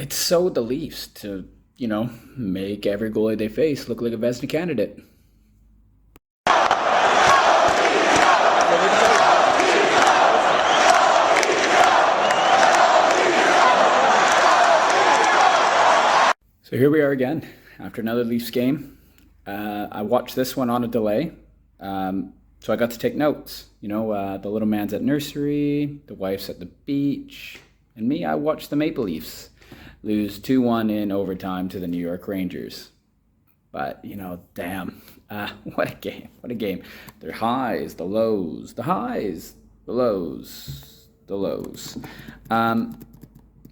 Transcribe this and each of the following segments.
It's so the Leafs to, make every goalie they face look like a Vezina candidate. So here we are again after another Leafs game. I watched this one on a delay, so I got to take notes. The little man's at nursery, the wife's at the beach, and me, I watched the Maple Leafs lose 2-1 in overtime to the New York Rangers. But, damn, what a game, what a game. Their highs, the lows, the highs, the lows, the lows.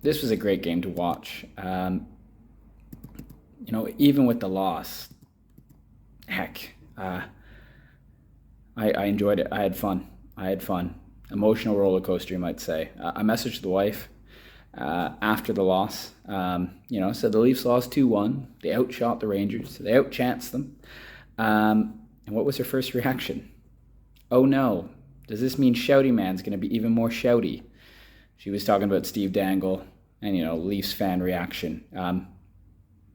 This was a great game to watch. Even with the loss, heck, I enjoyed it. I had fun. Emotional roller coaster, you might say. I messaged the wife after the loss. Said the Leafs lost 2-1. They outshot the Rangers. They outchanced them. And what was her first reaction? Oh no, does this mean Shouty Man's going to be even more shouty? She was talking about Steve Dangle and, Leafs fan reaction.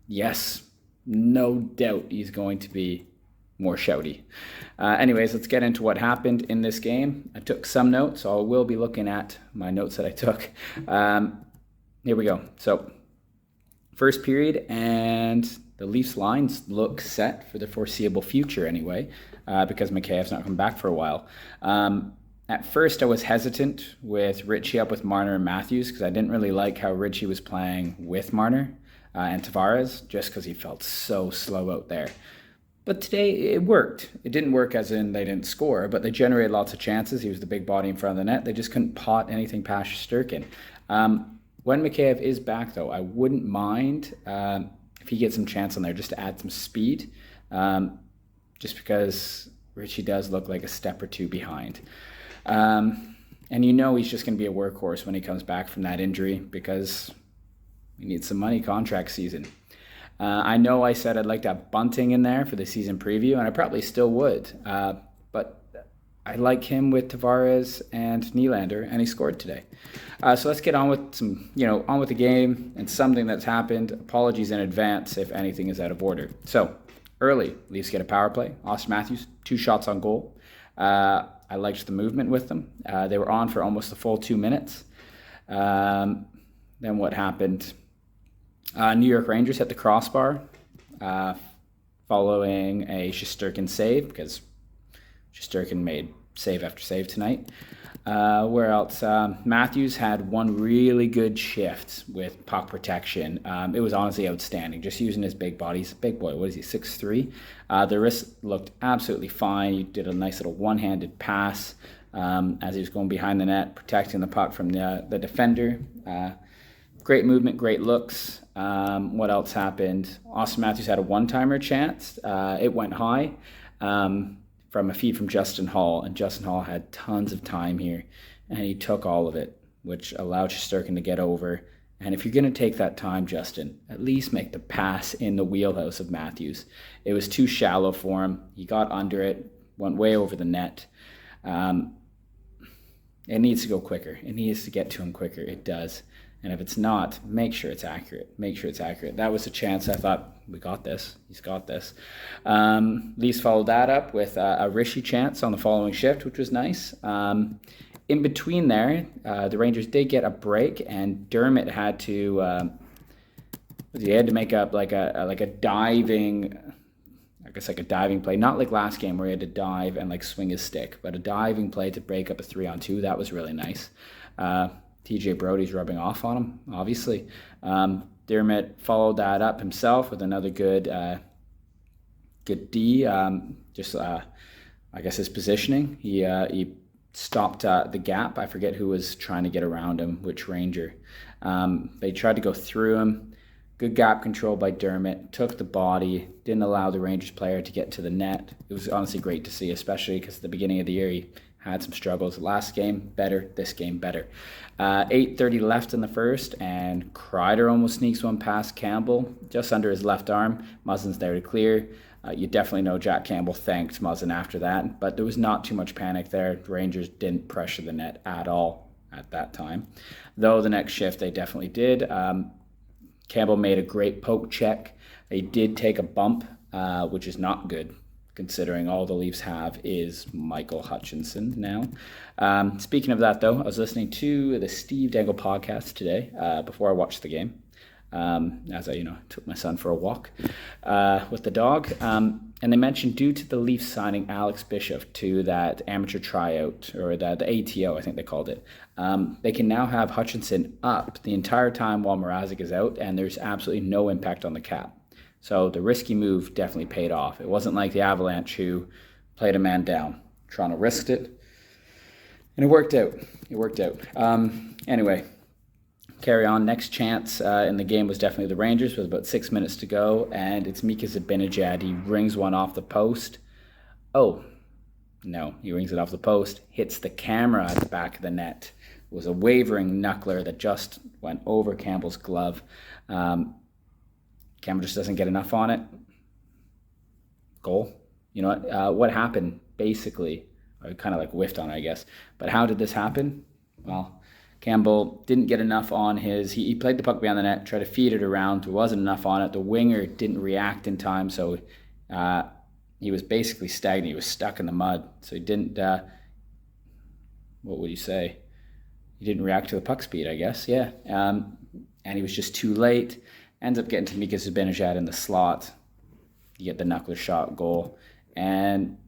Yes, no doubt he's going to be more shouty. Anyways, let's get into what happened in this game. I took some notes, so I will be looking at my notes that I took. Here we go. So, first period, and the Leafs lines look set for the foreseeable future anyway, because Mikheyev's not coming back for a while. At first, I was hesitant with Ritchie up with Marner and Matthews because I didn't really like how Ritchie was playing with Marner and Tavares, just because he felt so slow out there. But today, it worked. It didn't work as in they didn't score, but they generated lots of chances. He was the big body in front of the net. They just couldn't pot anything past Shesterkin. When Mikheyev is back, though, I wouldn't mind if he gets some chance on there just to add some speed, just because Ritchie does look like a step or two behind. And he's just going to be a workhorse when he comes back from that injury because we need some money contract season. I know I said I'd like to have Bunting in there for the season preview, and I probably still would. But I like him with Tavares and Nylander, and he scored today. So let's get on with on with the game and something that's happened. Apologies in advance if anything is out of order. So early, Leafs get a power play. Austin Matthews, 2 shots on goal. I liked the movement with them. They were on for almost a full 2 minutes. Then what happened? New York Rangers hit the crossbar following a Shesterkin save because Shesterkin made save after save tonight. Where else? Matthews had one really good shift with puck protection. It was honestly outstanding, just using his big body. He's a big boy. What is he, 6'3"? The wrist looked absolutely fine. He did a nice little one-handed pass as he was going behind the net, protecting the puck from the defender. Great movement, great looks. What else happened? Austin Matthews had a one-timer chance. It went high from a feed from Justin Hall, and Justin Hall had tons of time here, and he took all of it, which allowed Shesterkin to get over. And if you're going to take that time, Justin, at least make the pass in the wheelhouse of Matthews. It was too shallow for him. He got under it, went way over the net. It needs to go quicker. It needs to get to him quicker. It does. And if it's not, make sure it's accurate. That was a chance. I thought, we got this. He's got this. Leafs followed that up with a Rishi chance on the following shift, which was nice. In between there, the Rangers did get a break, and Dermott had to make up like a diving, I guess like a diving play, not like last game where he had to dive and like swing his stick, but a diving play to break up a 3-on-2. That was really nice. TJ Brody's rubbing off on him, obviously. Dermott followed that up himself with another good D. I guess his positioning. He stopped the gap. I forget who was trying to get around him, which Ranger. They tried to go through him. Good gap control by Dermott. Took the body. Didn't allow the Rangers player to get to the net. It was honestly great to see, especially because at the beginning of the year he had some struggles. Last game, better. This game, better. 8:30 left in the first, and Kreider almost sneaks one past Campbell, just under his left arm. Muzzin's there to clear. You definitely know Jack Campbell thanked Muzzin after that, but there was not too much panic there. The Rangers didn't pressure the net at all at that time. Though the next shift, they definitely did. Campbell made a great poke check. He did take a bump, which is not good, considering all the Leafs have is Michael Hutchinson now. Speaking of that, though, I was listening to the Steve Dangle podcast today before I watched the game, as I took my son for a walk with the dog. And they mentioned due to the Leafs signing Alex Bishop to that amateur tryout, or the ATO, I think they called it, they can now have Hutchinson up the entire time while Mrazek is out, and there's absolutely no impact on the cap. So the risky move definitely paid off. It wasn't like the Avalanche who played a man down. Toronto risked it, and it worked out. Anyway, carry on. Next chance in the game was definitely the Rangers with about 6 minutes to go, and it's Mika Zibanejad. He rings one off the post. Oh, no, he rings it off the post, hits the camera at the back of the net. It was a wavering knuckler that just went over Campbell's glove. Campbell just doesn't get enough on it. Goal. You know what happened, basically? I kind of whiffed on it, I guess. But how did this happen? Well, Campbell didn't get enough on his... He played the puck behind the net, tried to feed it around. There wasn't enough on it. The winger didn't react in time, so he was basically stagnant. He was stuck in the mud. So he didn't... what would you say? He didn't react to the puck speed, I guess. Yeah. And he was just too late. Ends up getting to Mika Zibanejad in the slot. You get the knuckler shot goal. And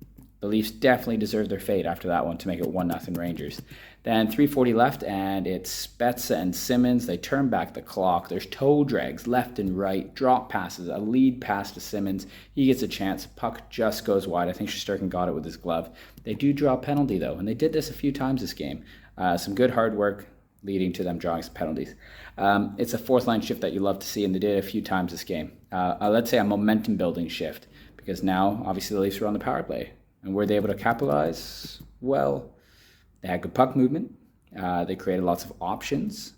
the Leafs definitely deserved their fate after that one to make it 1-0 Rangers. Then 3:40 left, and it's Spezza and Simmons. They turn back the clock. There's toe drags left and right, drop passes, a lead pass to Simmons. He gets a chance. Puck just goes wide. I think Shesterkin got it with his glove. They do draw a penalty, though, and they did this a few times this game. Some good hard work leading to them drawing some penalties. It's a fourth line shift that you love to see, and they did it a few times this game. Let's say a momentum building shift, because now obviously the Leafs were on the power play. And were they able to capitalize? Well, they had good puck movement. They created lots of options.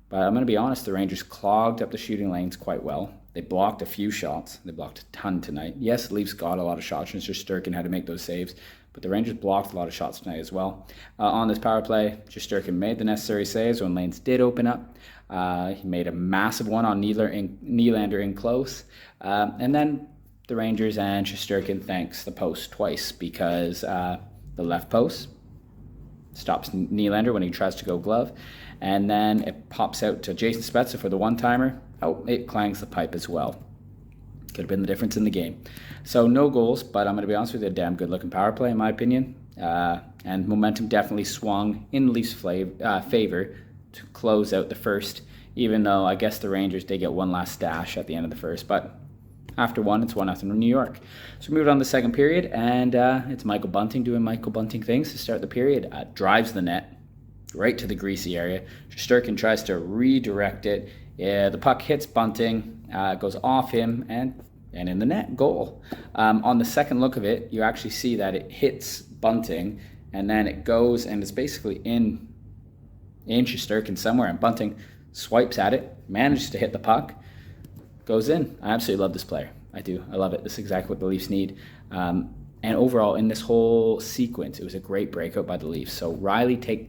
But I'm going to be honest, the Rangers clogged up the shooting lanes quite well. They blocked a few shots. They blocked a ton tonight. Yes, the Leafs got a lot of shots, and Shesterkin had to make those saves. But the Rangers blocked a lot of shots tonight as well. On this power play, Shesterkin made the necessary saves when lanes did open up. He made a massive one on Nylander in close. And then the Rangers and Shesterkin thanks the post twice, because the left post stops Nylander when he tries to go glove. And then it pops out to Jason Spezza for the one-timer. Oh, it clangs the pipe as well. Could have been the difference in the game. So no goals, but I'm going to be honest with you, a damn good-looking power play in my opinion. And momentum definitely swung in Leafs' favor to close out the first, even though I guess the Rangers did get one last dash at the end of the first. But after one, it's 1-0 in New York. So we moved on to the second period, and it's Michael Bunting doing Michael Bunting things to start the period. Drives the net right to the greasy area. Shesterkin tries to redirect it. The puck hits Bunting, goes off him, and in the net, goal. On the second look of it, you actually see that it hits Bunting, and then it goes, and it's basically in Shesterkin somewhere, and Bunting swipes at it, manages to hit the puck, goes in. I absolutely love this player. I do. I love it. This is exactly what the Leafs need. And overall, in this whole sequence, it was a great breakout by the Leafs. So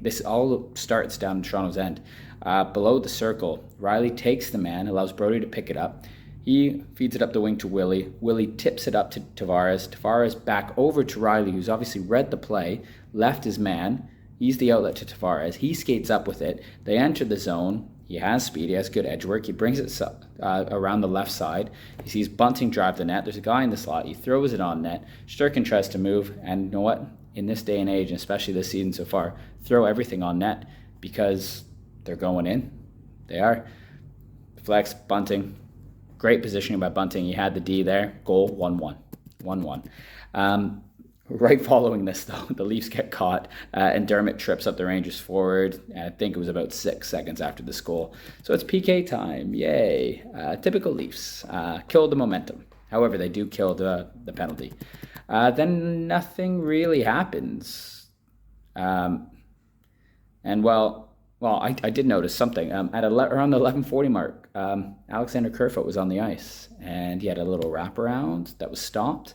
this all starts down Toronto's end. Below the circle, Riley takes the man, allows Brody to pick it up. He feeds it up the wing to Willie. Willie tips it up to Tavares. Tavares back over to Riley, who's obviously read the play, left his man. He's the outlet to Tavares. He skates up with it. They enter the zone. He has speed. He has good edge work. He brings it around the left side. He sees Bunting drive the net. There's a guy in the slot. He throws it on net. Shesterkin tries to move. And you know what? In this day and age, and especially this season so far, throw everything on net because they're going in. They are. Flex, Bunting. Great positioning by Bunting. He had the D there. Goal, 1-1. 1-1. Right following this, though, the Leafs get caught, and Dermott trips up the Rangers forward. I think it was about 6 seconds after this goal. So it's PK time. Yay. Typical Leafs. Killed the momentum. However, they do kill the penalty. Then nothing really happens. I did notice something. At around the 11:40 mark, Alexander Kerfoot was on the ice, and he had a little wraparound that was stopped.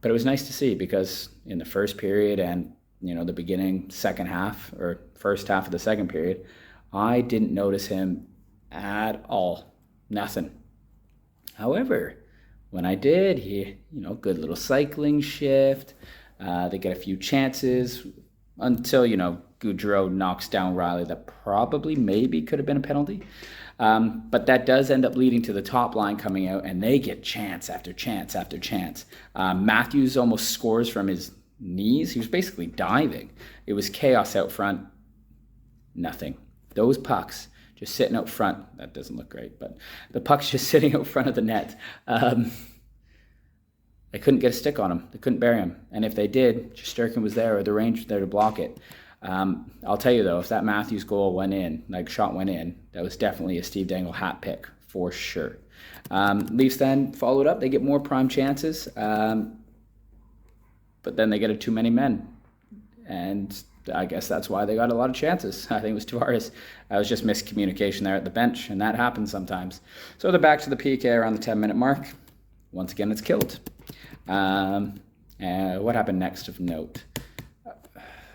But it was nice to see because in the first period and the beginning, second half or first half of the second period, I didn't notice him at all. nothing. However, when I did, good little cycling shift. They get a few chances until, Goudreau knocks down Riley. That probably maybe could have been a penalty. But that does end up leading to the top line coming out, and they get chance after chance after chance. Matthews almost scores from his knees. He was basically diving. It was chaos out front. Nothing. Those pucks just sitting out front. That doesn't look great, but the puck's just sitting out front of the net. They couldn't get a stick on him. They couldn't bury him. And if they did, Shesterkin was there, or the Rangers was there to block it. I'll tell you, though, if that Matthews goal went in, shot went in, that was definitely a Steve Dangle hat pick, for sure. Leafs then followed up. They get more prime chances, but then they get too many men. And I guess that's why they got a lot of chances. I think it was Tavares. That was just miscommunication there at the bench, and that happens sometimes. So they're back to the PK around the 10-minute mark. Once again, it's killed. What happened next of note?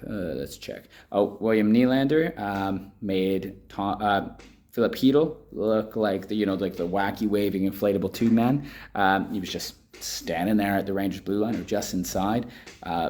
Let's check. William Nylander made Philip Hedl look like the wacky waving inflatable two-man. He was just standing there at the Rangers blue line, or just inside.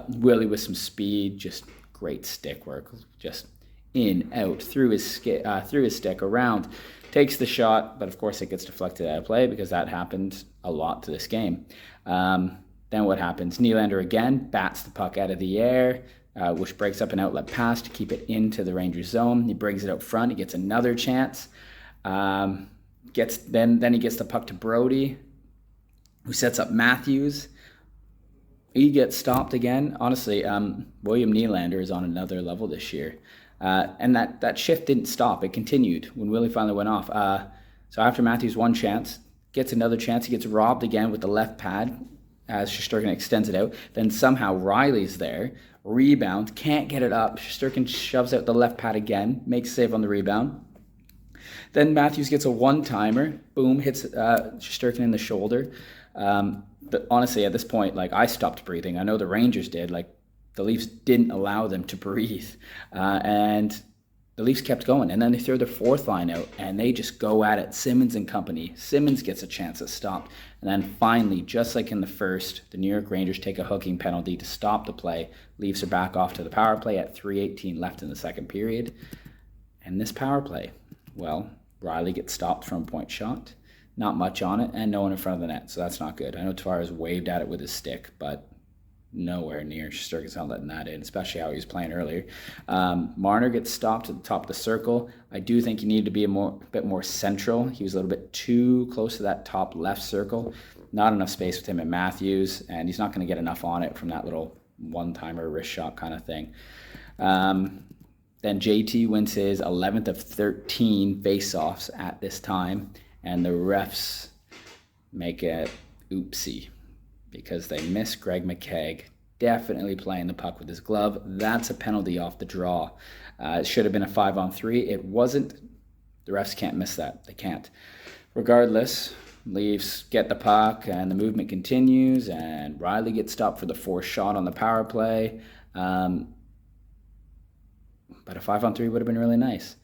Willie with some speed, just great stick work, just in, out, through his stick, around, takes the shot, but of course it gets deflected out of play because that happened a lot to this game. Then what happens? Nylander again bats the puck out of the air, which breaks up an outlet pass to keep it into the Rangers zone. He brings it out front. He gets another chance. Then he gets the puck to Brody, who sets up Matthews. He gets stopped again. Honestly, William Nylander is on another level this year. And that shift didn't stop. It continued when Willie finally went off. So after Matthews one chance, gets another chance, he gets robbed again with the left pad as Shesterkin extends it out. Then somehow Riley's there. Rebound, can't get it up. Shesterkin shoves out the left pad again, makes a save on the rebound. Then Matthews gets a one-timer. Boom, hits Shesterkin in the shoulder. Honestly, at this point, I stopped breathing. I know the Rangers did. The Leafs didn't allow them to breathe. And the Leafs kept going. And then they throw their fourth line out, and they just go at it. Simmons and company. Simmons gets a chance at stop. And then finally, just like in the first, the New York Rangers take a hooking penalty to stop the play. Leafs are back off to the power play at 3:18 left in the second period. And this power play, well, Riley gets stopped from a point shot. Not much on it, and no one in front of the net, so that's not good. I know Tavares waved at it with his stick, but nowhere near. Shesterkin's not letting that in, especially how he was playing earlier. Marner gets stopped at the top of the circle. I do think he needed to be a bit more central. He was a little bit too close to that top left circle. Not enough space with him and Matthews, and he's not going to get enough on it from that little one-timer wrist shot kind of thing. Then JT wins his 11th of 13 face-offs at this time, and the refs make it oopsie because they miss Greg McKegg definitely playing the puck with his glove. That's a penalty off the draw. It should have been a 5-on-3. It wasn't. The refs can't miss that. They can't. Regardless, Leafs get the puck and the movement continues, and Riley gets stopped for the fourth shot on the power play. But a 5-on-3 would have been really nice.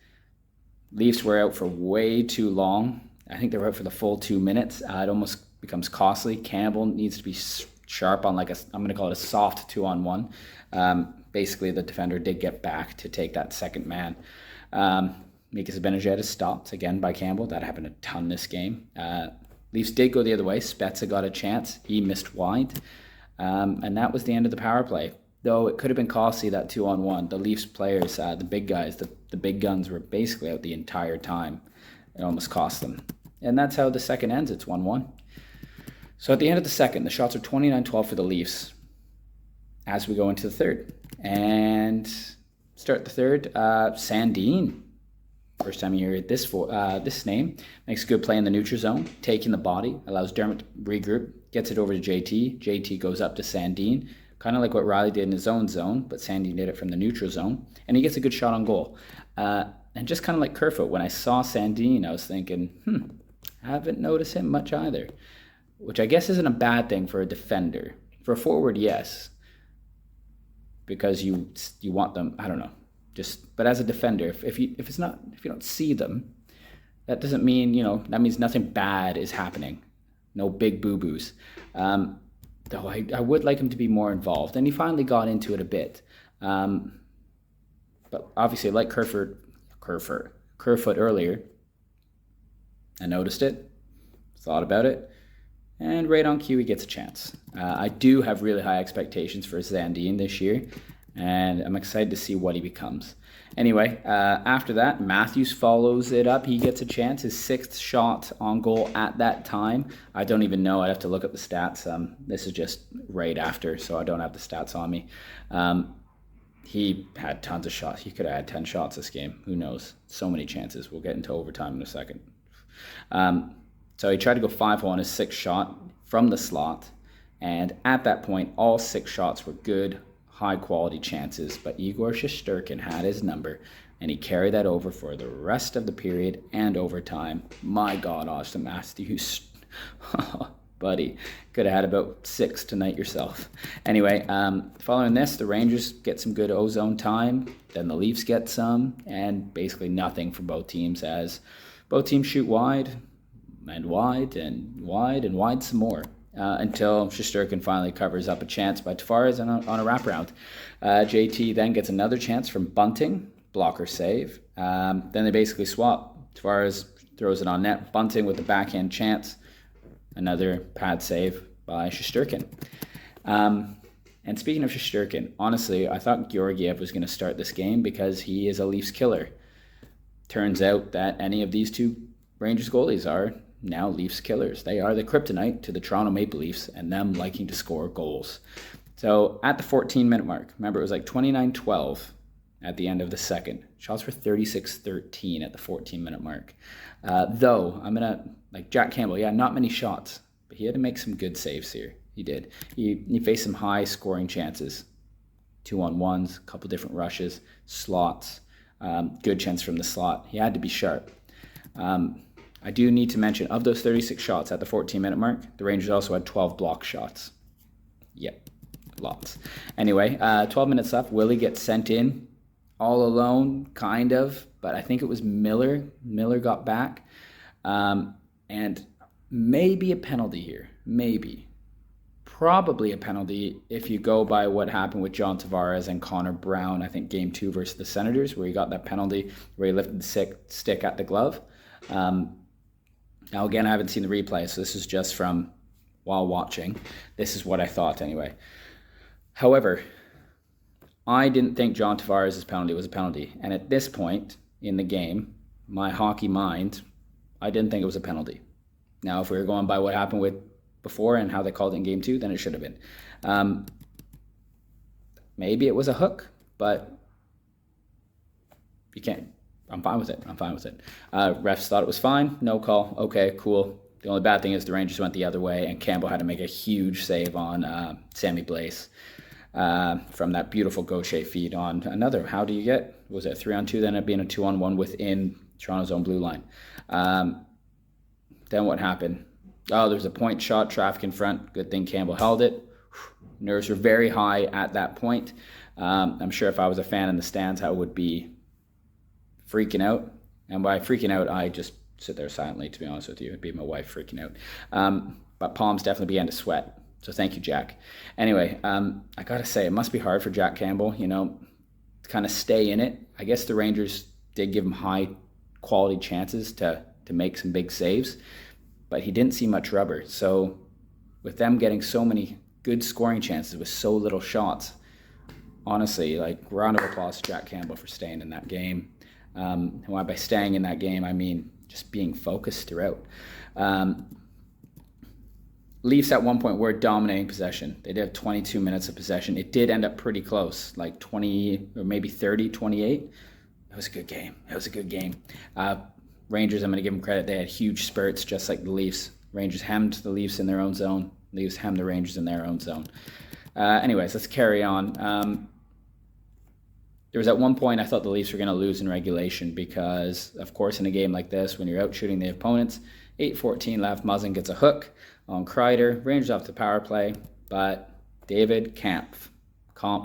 Leafs were out for way too long. I think they were out for the full 2 minutes. It almost becomes costly. Campbell needs to be sharp on I'm going to call it a soft 2-on-1. Basically, the defender did get back to take that second man. Mika Zibanejad is stopped again by Campbell. That happened a ton this game. Leafs did go the other way. Spezza got a chance. He missed wide. And that was the end of the power play. Though it could have been costly, that 2-on-1. The Leafs players, the big guys, the big guns were basically out the entire time. It almost cost them. And that's how the second ends. It's 1-1. So at the end of the second, the shots are 29-12 for the Leafs as we go into the third. And start the third, Sandin. First time you hear this name. Makes a good play in the neutral zone, taking the body, allows Dermott to regroup, gets it over to JT. JT goes up to Sandin, kind of like what Riley did in his own zone, but Sandin did it from the neutral zone, and he gets a good shot on goal. And just kind of like Kerfoot, when I saw Sandin, I was thinking, I haven't noticed him much either, which I guess isn't a bad thing for a defender. For a forward, yes, because you want them. I don't know. But as a defender, if you don't see them, that doesn't mean, that means nothing bad is happening. No big boo-boos. Though I would like him to be more involved. And he finally got into it a bit. But obviously, like Kerfoot earlier, I noticed it, thought about it, and right on cue, he gets a chance. I do have really high expectations for Zandine this year, and I'm excited to see what he becomes. Anyway, after that, Matthews follows it up. He gets a chance, his 6th shot on goal at that time. I don't even know. I'd have to look at the stats. This is just right after, so I don't have the stats on me. He had tons of shots. He could have had 10 shots this game. Who knows? So many chances. We'll get into overtime in a second. So he tried to go 5-0 on his 6th shot from the slot. And at that point, all 6 shots were good, high-quality chances. But Igor Shesterkin had his number, and he carried that over for the rest of the period and overtime. My God, Austin Matthews. Buddy, could have had about 6 tonight yourself. Anyway, following this, the Rangers get some good ozone time. Then the Leafs get some, and basically nothing for both teams as both teams shoot wide and wide and wide and wide some more until Shesterkin finally covers up a chance by Tavares on a wraparound. JT then gets another chance from Bunting, blocker save. Then they basically swap. Tavares throws it on net. Bunting with the backhand chance. Another pad save by Shesterkin. And speaking of Shesterkin, honestly, I thought Georgiev was going to start this game because he is a Leafs killer. Turns out that any of these two Rangers goalies are now Leafs killers. They are the kryptonite to the Toronto Maple Leafs and them liking to score goals. So at the 14-minute mark, remember it was like 29-12 at the end of the second. Shots were 36-13 at the 14-minute mark. Though, I'm going to, like Jack Campbell, not many shots, but he had to make some good saves here. He did. He faced some high-scoring chances. 2-on-1s, a couple different rushes, slots, good chance from the slot. He had to be sharp. I do need to mention, of those 36 shots at the 14-minute mark, the Rangers also had 12 block shots. Yep, lots. Anyway, 12 minutes left. Willie gets sent in all alone, kind of, but I think it was Miller. Miller got back. And maybe a penalty here. Maybe. Probably a penalty if you go by what happened with John Tavares and Connor Brown, I think game 2 versus the Senators, where he got that penalty where he lifted the stick at the glove. Now, again, I haven't seen the replay, so this is just from while watching. This is what I thought anyway. However, I didn't think John Tavares' penalty was a penalty. And at this point in the game, my hockey mind, I didn't think it was a penalty. Now, if we were going by what happened with before and how they called it in game 2, then it should have been. Maybe it was a hook, but you can't. I'm fine with it. Refs thought it was fine. No call. Okay, cool. The only bad thing is the Rangers went the other way, and Campbell had to make a huge save on Sammy Blais from that beautiful gaucher feed on another. How do you get? Was it a 3-on-2? Then ended up being a 2-on-1 within Toronto's own blue line. Then what happened? Oh, there's a point shot, traffic in front. Good thing Campbell held it. Nerves were very high at that point. I'm sure if I was a fan in the stands, I would be freaking out. And by freaking out, I just sit there silently, to be honest with you. It'd be my wife freaking out. But palms definitely began to sweat. So thank you, Jack. Anyway, I got to say, it must be hard for Jack Campbell, to kind of stay in it. I guess the Rangers did give him high quality chances to make some big saves, but he didn't see much rubber. So with them getting so many good scoring chances with so little shots, honestly, round of applause to Jack Campbell for staying in that game. And by staying in that game, I mean just being focused throughout. Leafs at one point were dominating possession. They did have 22 minutes of possession. It did end up pretty close, like 20 or maybe 30, 28. It was a good game. Rangers, I'm going to give them credit. They had huge spurts, just like the Leafs. Rangers hemmed the Leafs in their own zone. Leafs hemmed the Rangers in their own zone. Anyways, let's carry on. There was at one point I thought the Leafs were going to lose in regulation because, of course, in a game like this, when you're out shooting the opponents, 8:14 left, Muzzin gets a hook on Kreider. Rangers off the power play, but David Kampf, I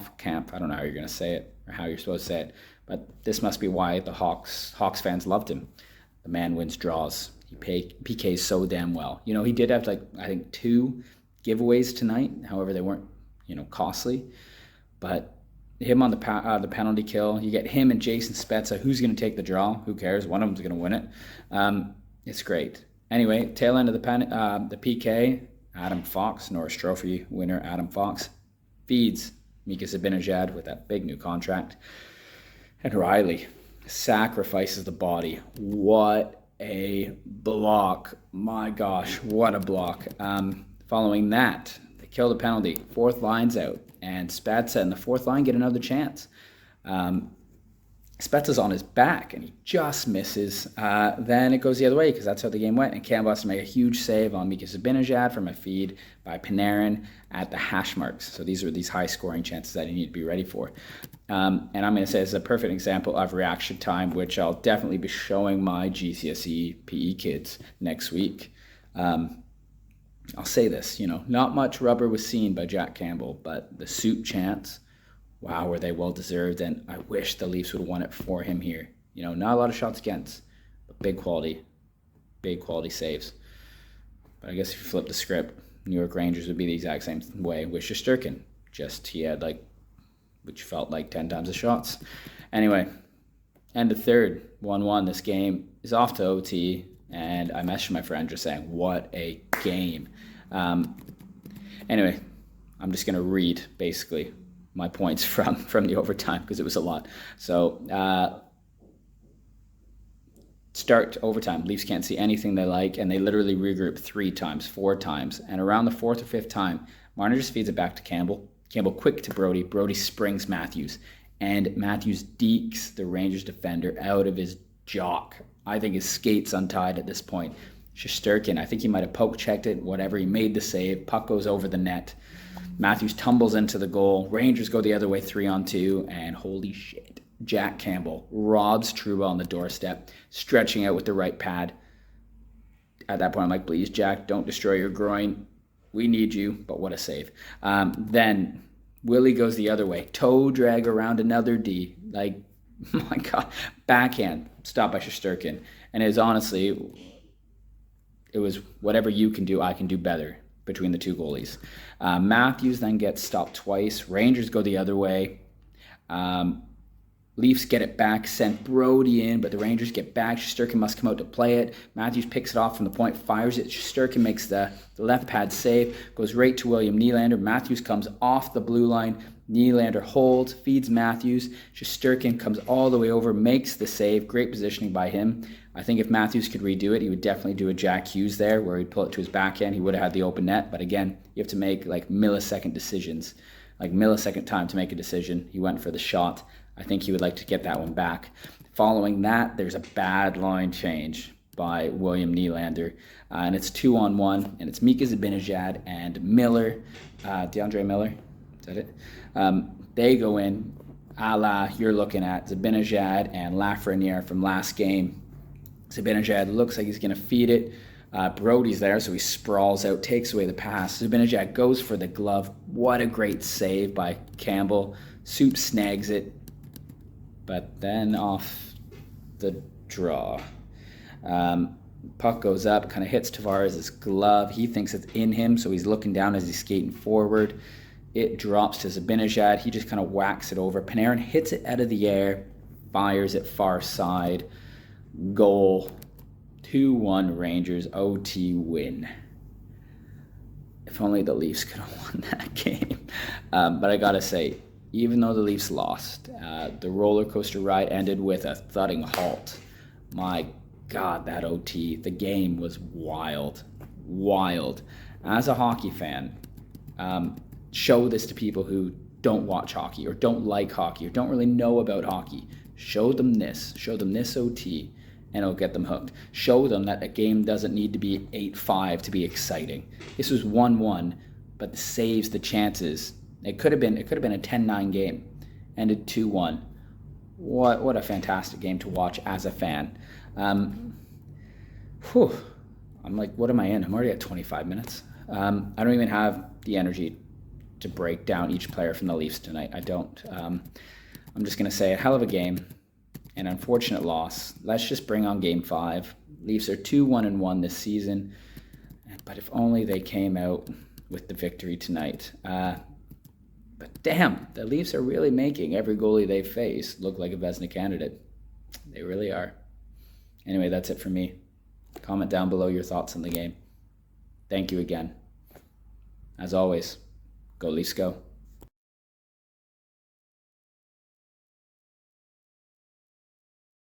don't know how you're going to say it or how you're supposed to say it, but this must be why the Hawks fans loved him. the man wins draws. He PKs so damn well. You know, he did have like, I think 2 giveaways tonight. However, they weren't, costly. But him on the penalty kill, you get him and Jason Spezza. Who's going to take the draw? Who cares? One of them's going to win it. It's great. Anyway, tail end of the PK, Adam Fox, Norris Trophy winner Adam Fox, feeds Mika Zibanejad with that big new contract. And Riley sacrifices the body. What a block. My gosh, what a block. Following that, they kill the penalty. 4th line's out. And Spezza and the 4th line get another chance. Spezza's on his back, and he just misses. Then it goes the other way, because that's how the game went. And Campbell has to make a huge save on Mika Zibanejad from a feed by Panarin at the hash marks. So these are these high-scoring chances that you need to be ready for. And I'm going to say this is a perfect example of reaction time, which I'll definitely be showing my GCSE PE kids next week. I'll say this, not much rubber was seen by Jack Campbell, but the suit chance, wow, were they well-deserved, and I wish the Leafs would have won it for him here. Not a lot of shots against, but big quality saves. But I guess if you flip the script, New York Rangers would be the exact same way with Shesterkin. Just he had which felt like 10 times the shots. Anyway, end of third, 1-1. This game is off to OT, and I messaged my friend just saying, what a game. Anyway, I'm just going to read, basically, my points from the overtime, because it was a lot. So, start to overtime. Leafs can't see anything they like, and they literally regroup 3 times, 4 times. And around the 4th or 5th time, Marner just feeds it back to Campbell. Campbell quick to Brody. Brody springs Matthews. And Matthews dekes the Rangers defender out of his jock. I think his skate's untied at this point. Shesterkin, I think he might have poke-checked it, whatever. He made the save. Puck goes over the net. Matthews tumbles into the goal. Rangers go the other way 3-on-2. And holy shit, Jack Campbell robs Trouba on the doorstep, stretching out with the right pad. At that point, I'm like, please, Jack, don't destroy your groin. We need you, but what a save. Then Willie goes the other way. Toe drag around another D. My God. Backhand. Stopped by Shesterkin. And it was whatever you can do, I can do better between the 2 goalies. Matthews then gets stopped twice. Rangers go the other way. Leafs get it back, send Brody in, but the Rangers get back. Shesterkin must come out to play it. Matthews picks it off from the point, fires it. Shesterkin makes the left pad save, goes right to William Nylander. Matthews comes off the blue line. Nylander holds, feeds Matthews. Shesterkin comes all the way over, makes the save. Great positioning by him. I think if Matthews could redo it, he would definitely do a Jack Hughes there, where he'd pull it to his backhand. He would have had the open net. But again, you have to make millisecond decisions, millisecond time to make a decision. He went for the shot. I think he would like to get that one back. Following that, there's a bad line change by William Nylander. And it's 2-on-1, and it's Mika Zibanejad and Miller, DeAndre Miller, is that it? They go in, a la you're looking at Zibanejad and Lafreniere from last game. Zibanejad looks like he's going to feed it. Brody's there, so he sprawls out, takes away the pass. Zibanejad goes for the glove. What a great save by Campbell. Soup snags it, but then off the draw. Puck goes up, kind of hits Tavares' glove. He thinks it's in him, so he's looking down as he's skating forward. It drops to Zibanejad. He just kind of whacks it over. Panarin hits it out of the air, fires it far side. Goal. 2-1 Rangers. OT win. If only the Leafs could have won that game. But I gotta say, even though the Leafs lost, the roller coaster ride ended with a thudding halt. My God, that OT, the game was wild. Wild. As a hockey fan, show this to people who don't watch hockey or don't like hockey or don't really know about hockey. Show them this OT, and it'll get them hooked. Show them that a game doesn't need to be 8-5 to be exciting. This was 1-1, but the saves, the chances, it could have been a 10-9 game. Ended 2-1. What a fantastic game to watch as a fan. I'm like, what am I in? I'm already at 25 minutes. I don't even have the energy to break down each player from the Leafs tonight. I don't. I'm just going to say a hell of a game. An unfortunate loss. Let's just bring on Game 5. Leafs are 2-1-1 this season, but if only they came out with the victory tonight. But damn, the Leafs are really making every goalie they face look like a Vezina candidate. They really are. Anyway, that's it for me. Comment down below your thoughts on the game. Thank you again. As always, go Leafs go.